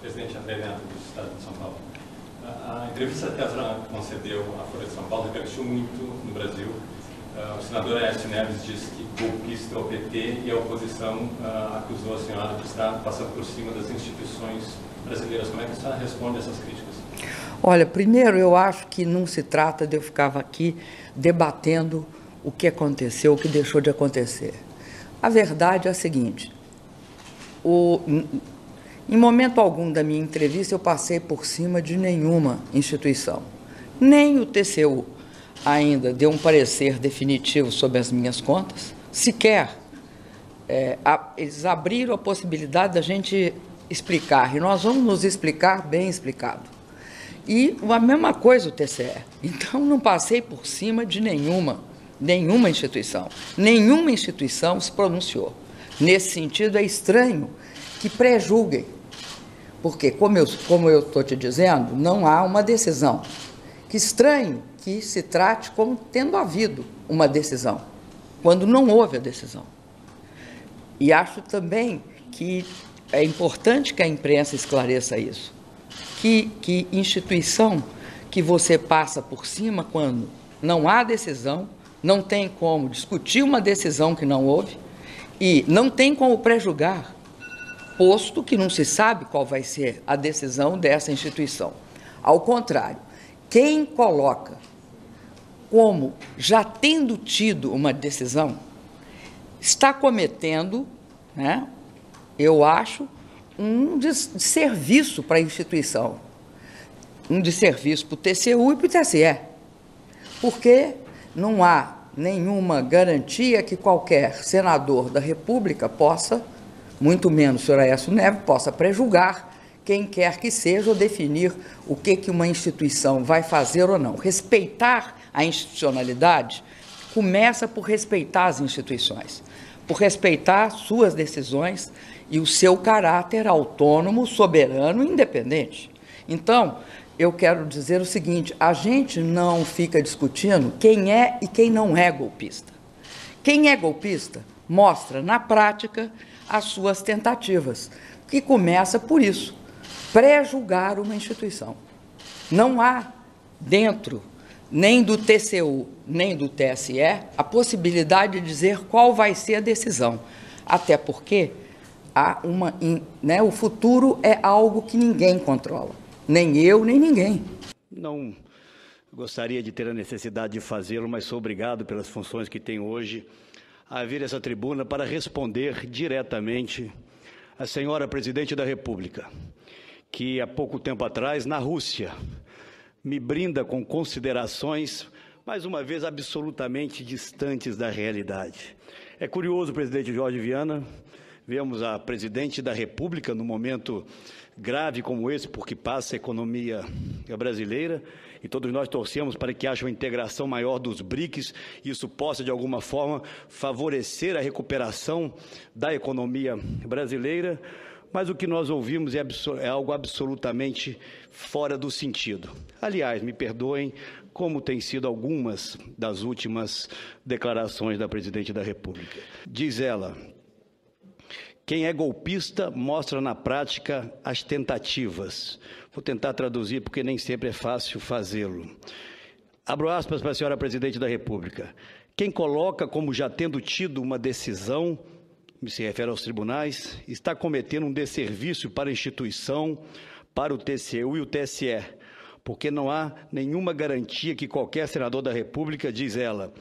Presidente André Neto, do Estado de São Paulo. A entrevista que a senhora concedeu à Folha de São Paulo repercutiu muito no Brasil. O senador Aécio Neves disse que golpista é o PT e a oposição acusou a senhora de estar passando por cima das instituições brasileiras. Como é que a senhora responde a essas críticas? Olha, primeiro, eu acho que não se trata de eu ficar aqui debatendo o que aconteceu, o que deixou de acontecer. A verdade é a seguinte: em momento algum da minha entrevista eu passei por cima de nenhuma instituição. Nem o TCU ainda deu um parecer definitivo sobre as minhas contas, sequer eles abriram a possibilidade da gente explicar, e nós vamos nos explicar bem explicado. E a mesma coisa o TCE. Então, não passei por cima de nenhuma instituição. Nenhuma instituição se pronunciou. Nesse sentido, é estranho que prejulguem, porque, como eu estou te dizendo, não há uma decisão. Que estranho que se trate como tendo havido uma decisão, quando não houve a decisão. E acho também que é importante que a imprensa esclareça isso. Que instituição que você passa por cima quando não há decisão, não tem como discutir uma decisão que não houve e não tem como prejulgar, posto que não se sabe qual vai ser a decisão dessa instituição. Ao contrário, quem coloca como já tendo tido uma decisão está cometendo, né, eu acho, um desserviço para a instituição, um desserviço para o TCU e para o TSE, porque não há nenhuma garantia que qualquer senador da República possa, muito menos o senhor Aécio Neves, possa prejulgar quem quer que seja ou definir o que uma instituição vai fazer ou não. Respeitar a institucionalidade começa por respeitar as instituições, por respeitar suas decisões e o seu caráter autônomo, soberano e independente. Então, eu quero dizer o seguinte: a gente não fica discutindo quem é e quem não é golpista. Quem é golpista mostra, na prática, as suas tentativas, que começa por isso, prejulgar uma instituição. Não há dentro nem do TCU, nem do TSE, a possibilidade de dizer qual vai ser a decisão, até porque o futuro é algo que ninguém controla, nem eu, nem ninguém. Não gostaria de ter a necessidade de fazê-lo, mas sou obrigado pelas funções que tenho hoje a vir a essa tribuna para responder diretamente à senhora Presidente da República, que há pouco tempo atrás, na Rússia, me brinda com considerações, mais uma vez, absolutamente distantes da realidade. É curioso, presidente Jorge Viana, vemos a Presidente da República num momento grave como esse, porque passa a economia brasileira, e todos nós torcemos para que haja uma integração maior dos BRICS, e isso possa, de alguma forma, favorecer a recuperação da economia brasileira, mas o que nós ouvimos é algo absolutamente fora do sentido. Aliás, me perdoem, como têm sido algumas das últimas declarações da Presidente da República. Diz ela: quem é golpista mostra na prática as tentativas. Vou tentar traduzir, porque nem sempre é fácil fazê-lo. Abro aspas para a senhora Presidente da República. Quem coloca como já tendo tido uma decisão, se refere aos tribunais, está cometendo um desserviço para a instituição, para o TCU e o TSE, porque não há nenhuma garantia que qualquer senador da República, diz ela,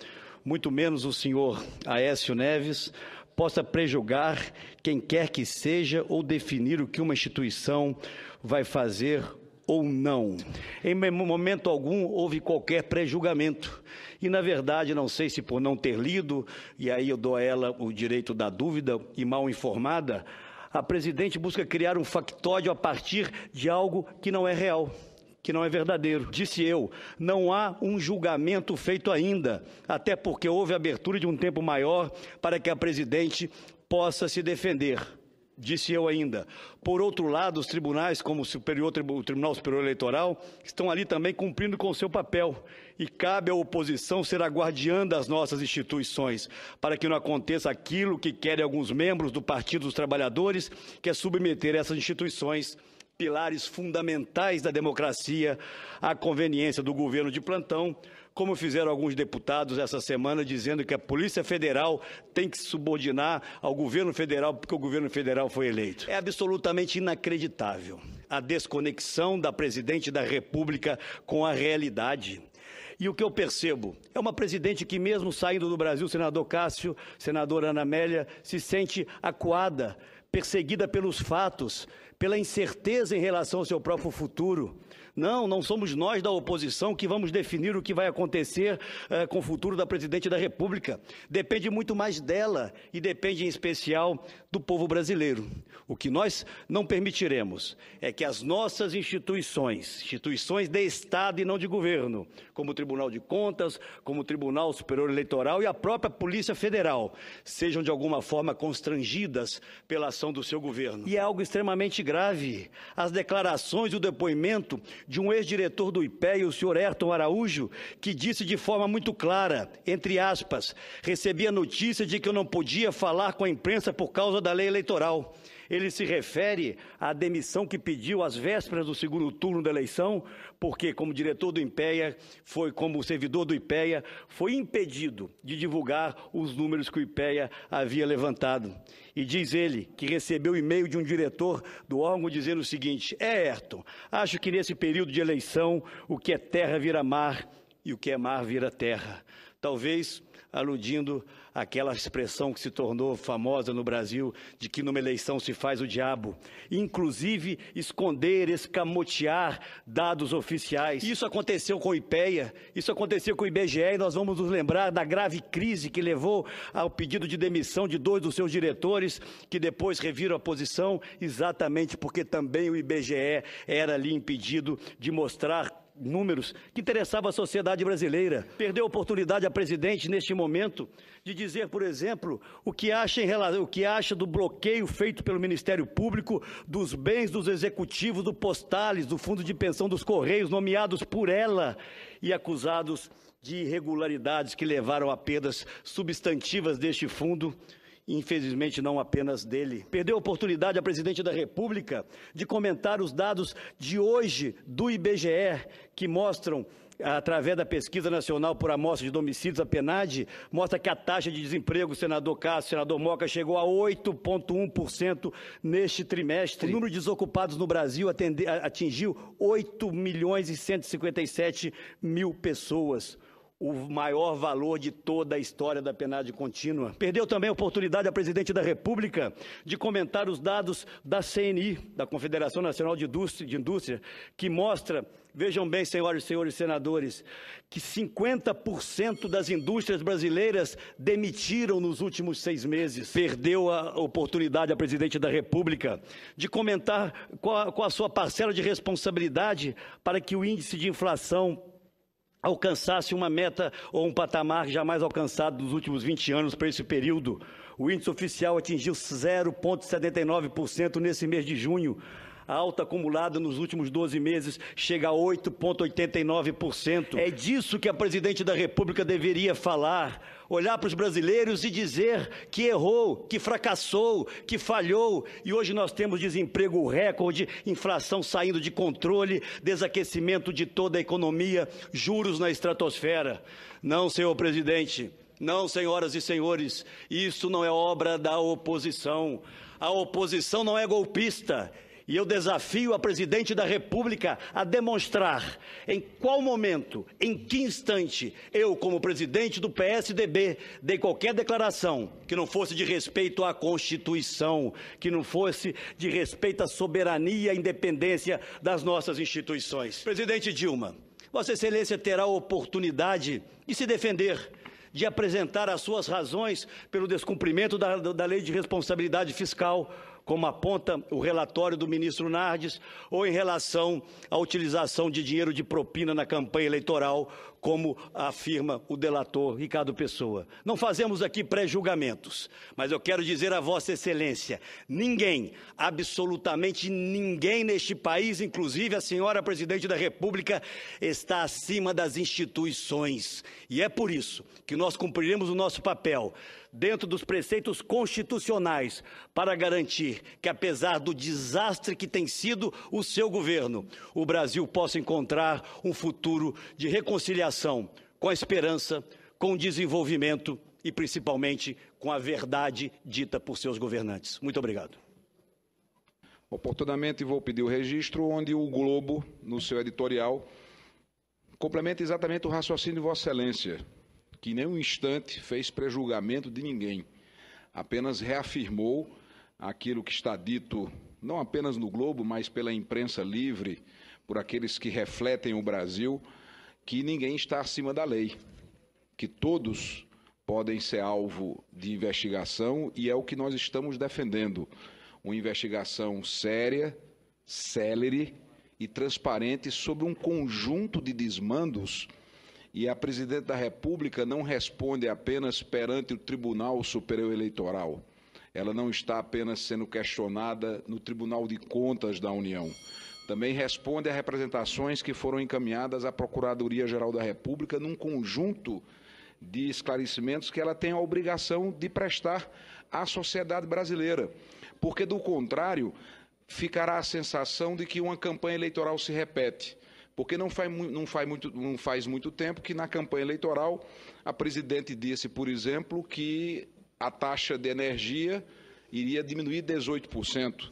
muito menos o senhor Aécio Neves, possa prejulgar quem quer que seja ou definir o que uma instituição vai fazer ou não. Em momento algum houve qualquer prejulgamento. E, na verdade, não sei se por não ter lido, e aí eu dou a ela o direito da dúvida e mal informada, a Presidente busca criar um factóide a partir de algo que não é real, que não é verdadeiro. Disse eu, não há um julgamento feito ainda, até porque houve abertura de um tempo maior para que a Presidente possa se defender. Disse eu ainda. Por outro lado, os tribunais, como o Tribunal Superior Eleitoral, estão ali também cumprindo com o seu papel. E cabe à oposição ser a guardiã das nossas instituições, para que não aconteça aquilo que querem alguns membros do Partido dos Trabalhadores, que é submeter essas instituições pilares fundamentais da democracia à conveniência do governo de plantão, como fizeram alguns deputados essa semana, dizendo que a Polícia Federal tem que se subordinar ao governo federal porque o governo federal foi eleito. É absolutamente inacreditável a desconexão da presidente da República com a realidade. E o que eu percebo é uma presidente que, mesmo saindo do Brasil, senador Cássio, senadora Ana Amélia, se sente acuada, perseguida pelos fatos, pela incerteza em relação ao seu próprio futuro. Não somos nós da oposição que vamos definir o que vai acontecer com o futuro da presidente da República. Depende muito mais dela e depende, em especial, do povo brasileiro. O que nós não permitiremos é que as nossas instituições de Estado e não de governo, como o Tribunal de Contas, como o Tribunal Superior Eleitoral e a própria Polícia Federal, sejam de alguma forma constrangidas pela ação do seu governo. E é algo extremamente grave. As declarações e o depoimento de um ex-diretor do IPEA, o senhor Ayrton Araújo, que disse de forma muito clara, entre aspas, recebi a notícia de que eu não podia falar com a imprensa por causa da lei eleitoral. Ele se refere à demissão que pediu às vésperas do segundo turno da eleição, porque, como diretor do IPEA, como servidor do IPEA, foi impedido de divulgar os números que o IPEA havia levantado. E diz ele que recebeu e-mail de um diretor do órgão dizendo o seguinte: Ayrton, acho que nesse período de eleição o que é terra vira mar e o que é mar vira terra. Talvez aludindo àquela expressão que se tornou famosa no Brasil, de que numa eleição se faz o diabo, inclusive esconder, escamotear dados oficiais. Isso aconteceu com o IPEA, isso aconteceu com o IBGE, e nós vamos nos lembrar da grave crise que levou ao pedido de demissão de 2 dos seus diretores, que depois reviram a posição, exatamente porque também o IBGE era ali impedido de mostrar números que interessavam a sociedade brasileira. Perdeu a oportunidade a presidente, neste momento, de dizer, por exemplo, o que acha do bloqueio feito pelo Ministério Público dos bens dos executivos do Postales, do Fundo de Pensão dos Correios, nomeados por ela e acusados de irregularidades que levaram a perdas substantivas deste fundo, infelizmente não apenas dele. Perdeu a oportunidade a presidente da República de comentar os dados de hoje do IBGE, que mostram, através da Pesquisa Nacional por Amostra de Domicílios, a PNAD, mostra que a taxa de desemprego, senador Cássio, senador Moca, chegou a 8,1% neste trimestre. O número de desocupados no Brasil atingiu 8.157.000 pessoas. O maior valor de toda a história da PNAD contínua. Perdeu também a oportunidade a presidente da República de comentar os dados da CNI, da Confederação Nacional de Indústria, que mostra, vejam bem, senhoras e senhores senadores, que 50% das indústrias brasileiras demitiram nos últimos 6 meses. Perdeu a oportunidade a presidente da República de comentar qual a sua parcela de responsabilidade para que o índice de inflação alcançasse uma meta ou um patamar jamais alcançado nos últimos 20 anos para esse período. O índice oficial atingiu 0,79% nesse mês de junho. A alta acumulada nos últimos 12 meses chega a 8,89%. É disso que a presidente da República deveria falar, olhar para os brasileiros e dizer que errou, que fracassou, que falhou. E hoje nós temos desemprego recorde, inflação saindo de controle, desaquecimento de toda a economia, juros na estratosfera. Não, senhor presidente, não, senhoras e senhores, isso não é obra da oposição. A oposição não é golpista. E eu desafio a presidente da República a demonstrar em qual momento, em que instante, eu, como presidente do PSDB, dei qualquer declaração que não fosse de respeito à Constituição, que não fosse de respeito à soberania e à independência das nossas instituições. Presidente Dilma, Vossa Excelência terá a oportunidade de se defender, de apresentar as suas razões pelo descumprimento da Lei de Responsabilidade Fiscal, como aponta o relatório do ministro Nardes, ou em relação à utilização de dinheiro de propina na campanha eleitoral, como afirma o delator Ricardo Pessoa. Não fazemos aqui pré-julgamentos, mas eu quero dizer a Vossa Excelência, ninguém, absolutamente ninguém neste país, inclusive a senhora Presidente da República, está acima das instituições. E é por isso que nós cumpriremos o nosso papel dentro dos preceitos constitucionais, para garantir que, apesar do desastre que tem sido o seu governo, o Brasil possa encontrar um futuro de reconciliação com a esperança, com o desenvolvimento e, principalmente, com a verdade dita por seus governantes. Muito obrigado. Oportunamente vou pedir o registro onde o Globo, no seu editorial, complementa exatamente o raciocínio de Vossa Excelência, que em nenhum instante fez prejulgamento de ninguém, apenas reafirmou aquilo que está dito, não apenas no Globo, mas pela imprensa livre, por aqueles que refletem o Brasil, que ninguém está acima da lei, que todos podem ser alvo de investigação e é o que nós estamos defendendo. Uma investigação séria, célere e transparente sobre um conjunto de desmandos, e a Presidente da República não responde apenas perante o Tribunal Superior Eleitoral. Ela não está apenas sendo questionada no Tribunal de Contas da União. Também responde a representações que foram encaminhadas à Procuradoria-Geral da República num conjunto de esclarecimentos que ela tem a obrigação de prestar à sociedade brasileira. Porque, do contrário, ficará a sensação de que uma campanha eleitoral se repete. Porque não faz muito tempo que, na campanha eleitoral, a Presidente disse, por exemplo, que a taxa de energia iria diminuir 18%.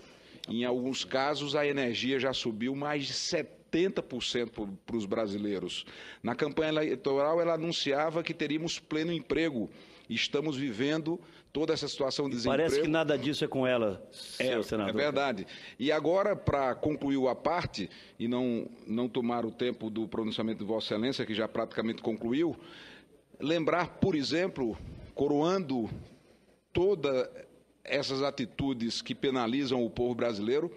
Em alguns casos, a energia já subiu mais de 70% para os brasileiros. Na campanha eleitoral, ela anunciava que teríamos pleno emprego. Estamos vivendo toda essa situação de desemprego. Parece que nada disso é com ela, senhor senador. É verdade. E agora, para concluir a parte, e não tomar o tempo do pronunciamento de Vossa Excelência, que já praticamente concluiu, lembrar, por exemplo, coroando todas essas atitudes que penalizam o povo brasileiro,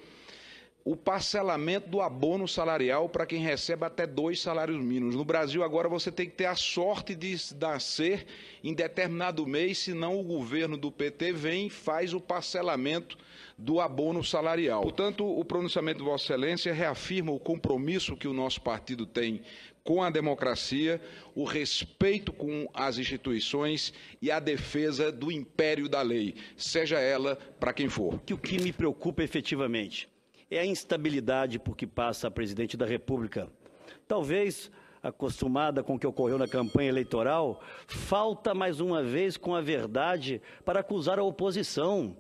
o parcelamento do abono salarial para quem recebe até 2 salários mínimos. No Brasil, agora, você tem que ter a sorte de nascer em determinado mês, senão o governo do PT vem e faz o parcelamento do abono salarial. Portanto, o pronunciamento de Vossa Excelência reafirma o compromisso que o nosso partido tem com a democracia, o respeito com as instituições e a defesa do império da lei, seja ela para quem for. O que me preocupa efetivamente é a instabilidade por que passa a Presidente da República. Talvez, acostumada com o que ocorreu na campanha eleitoral, falta mais uma vez com a verdade para acusar a oposição.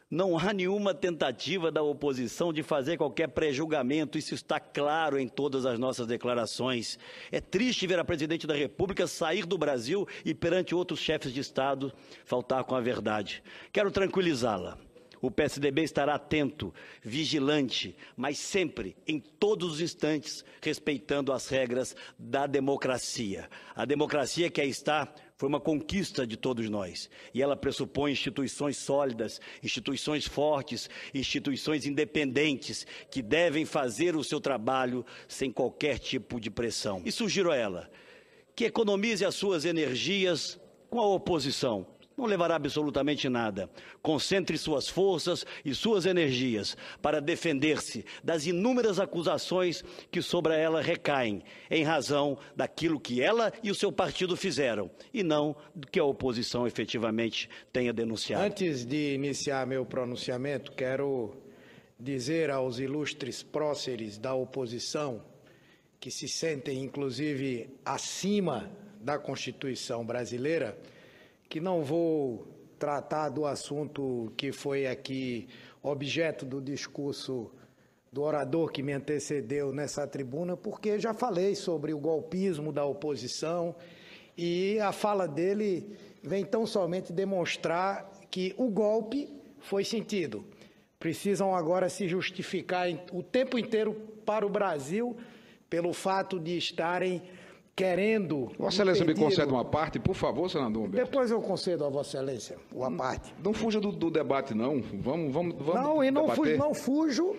Não há nenhuma tentativa da oposição de fazer qualquer prejulgamento, isso está claro em todas as nossas declarações. É triste ver a Presidente da República sair do Brasil e, perante outros chefes de Estado, faltar com a verdade. Quero tranquilizá-la. O PSDB estará atento, vigilante, mas sempre, em todos os instantes, respeitando as regras da democracia. A democracia que aí está foi uma conquista de todos nós. E ela pressupõe instituições sólidas, instituições fortes, instituições independentes, que devem fazer o seu trabalho sem qualquer tipo de pressão. E sugiro a ela que economize as suas energias com a oposição. Não levará absolutamente nada. Concentre suas forças e suas energias para defender-se das inúmeras acusações que sobre ela recaem, em razão daquilo que ela e o seu partido fizeram, e não do que a oposição efetivamente tenha denunciado. Antes de iniciar meu pronunciamento, quero dizer aos ilustres próceres da oposição, que se sentem, inclusive, acima da Constituição brasileira, que não vou tratar do assunto que foi aqui objeto do discurso do orador que me antecedeu nessa tribuna, porque já falei sobre o golpismo da oposição e a fala dele vem tão somente demonstrar que o golpe foi sentido. Precisam agora se justificar o tempo inteiro para o Brasil pelo fato de estarem querendo... Vossa Excelência me concede uma parte, por favor, senador Humberto. Depois eu concedo a Vossa Excelência uma parte. Não fuja do debate, não. Vamos não, e não fujo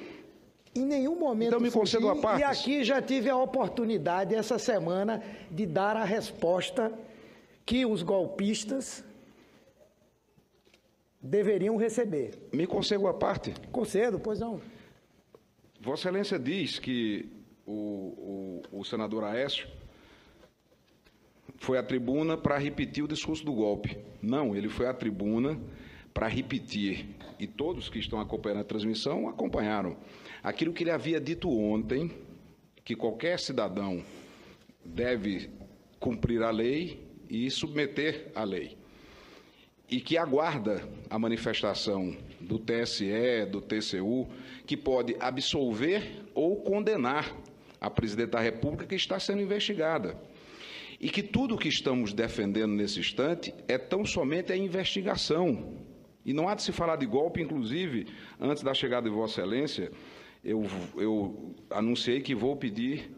em nenhum momento. Então me conceda uma parte. E aqui já tive a oportunidade essa semana de dar a resposta que os golpistas deveriam receber. Me conceda uma parte. Concedo, pois não. Vossa Excelência diz que o senador Aécio foi à tribuna para repetir o discurso do golpe. Não, ele foi à tribuna para repetir, e todos que estão acompanhando a transmissão acompanharam, aquilo que ele havia dito ontem, que qualquer cidadão deve cumprir a lei e submeter à lei, e que aguarda a manifestação do TSE, do TCU, que pode absolver ou condenar a presidente da República que está sendo investigada. E que tudo o que estamos defendendo nesse instante é tão somente a investigação. E não há de se falar de golpe, inclusive, antes da chegada de Vossa Excelência, eu anunciei que vou pedir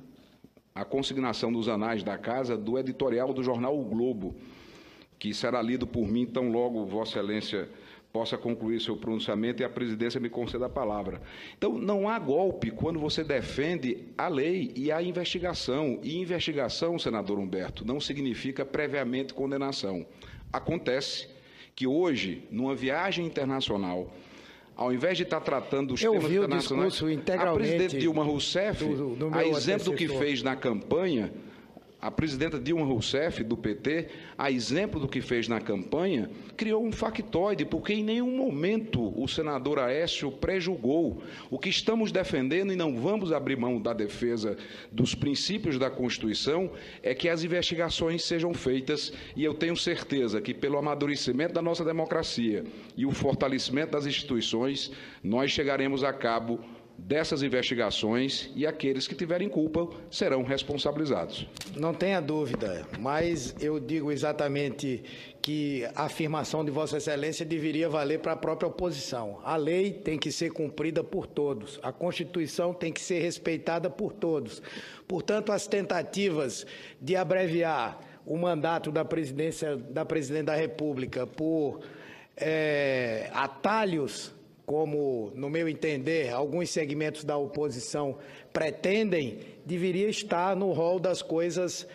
a consignação dos anais da Casa do editorial do jornal O Globo, que será lido por mim tão logo Vossa Excelência possa concluir seu pronunciamento e a presidência me conceda a palavra. Então, não há golpe quando você defende a lei e a investigação. E investigação, senador Humberto, não significa previamente condenação. Acontece que hoje, numa viagem internacional, ao invés de estar tratando dos temas internacionais, a presidente Dilma Rousseff, a exemplo do que fez na campanha, a presidenta Dilma Rousseff, do PT, a exemplo do que fez na campanha, criou um factoide, porque em nenhum momento o senador Aécio prejulgou. O que estamos defendendo, e não vamos abrir mão da defesa dos princípios da Constituição, é que as investigações sejam feitas, e eu tenho certeza que, pelo amadurecimento da nossa democracia e o fortalecimento das instituições, nós chegaremos a cabo dessas investigações e aqueles que tiverem culpa serão responsabilizados. Não tenha dúvida, mas eu digo exatamente que a afirmação de Vossa Excelência deveria valer para a própria oposição. A lei tem que ser cumprida por todos, a Constituição tem que ser respeitada por todos. Portanto, as tentativas de abreviar o mandato da presidente da República por atalhos, como, no meu entender, alguns segmentos da oposição pretendem, deveria estar no rol das coisas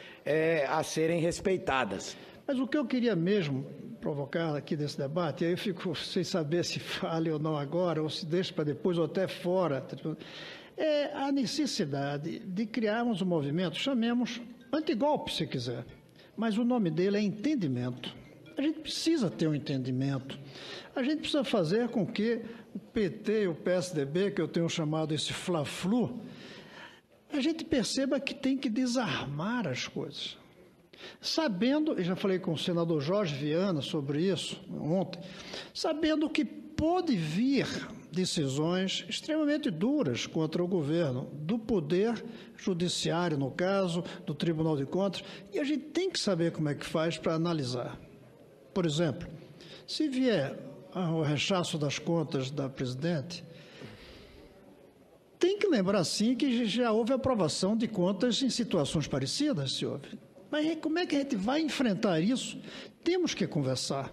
a serem respeitadas. Mas o que eu queria mesmo provocar aqui nesse debate, aí eu fico sem saber se fale ou não agora, ou se deixa para depois, ou até fora, é a necessidade de criarmos um movimento, chamemos antigolpe, se quiser, mas o nome dele é entendimento. A gente precisa ter um entendimento. A gente precisa fazer com que o PT e o PSDB, que eu tenho chamado esse fla-flu, a gente perceba que tem que desarmar as coisas. Sabendo, eu já falei com o senador Jorge Viana sobre isso ontem, sabendo que pode vir decisões extremamente duras contra o governo, do Poder Judiciário, no caso, do Tribunal de Contas, e a gente tem que saber como é que faz para analisar. Por exemplo, se vier o rechaço das contas da presidente, tem que lembrar, sim, que já houve aprovação de contas em situações parecidas, se houve. Mas como é que a gente vai enfrentar isso? Temos que conversar.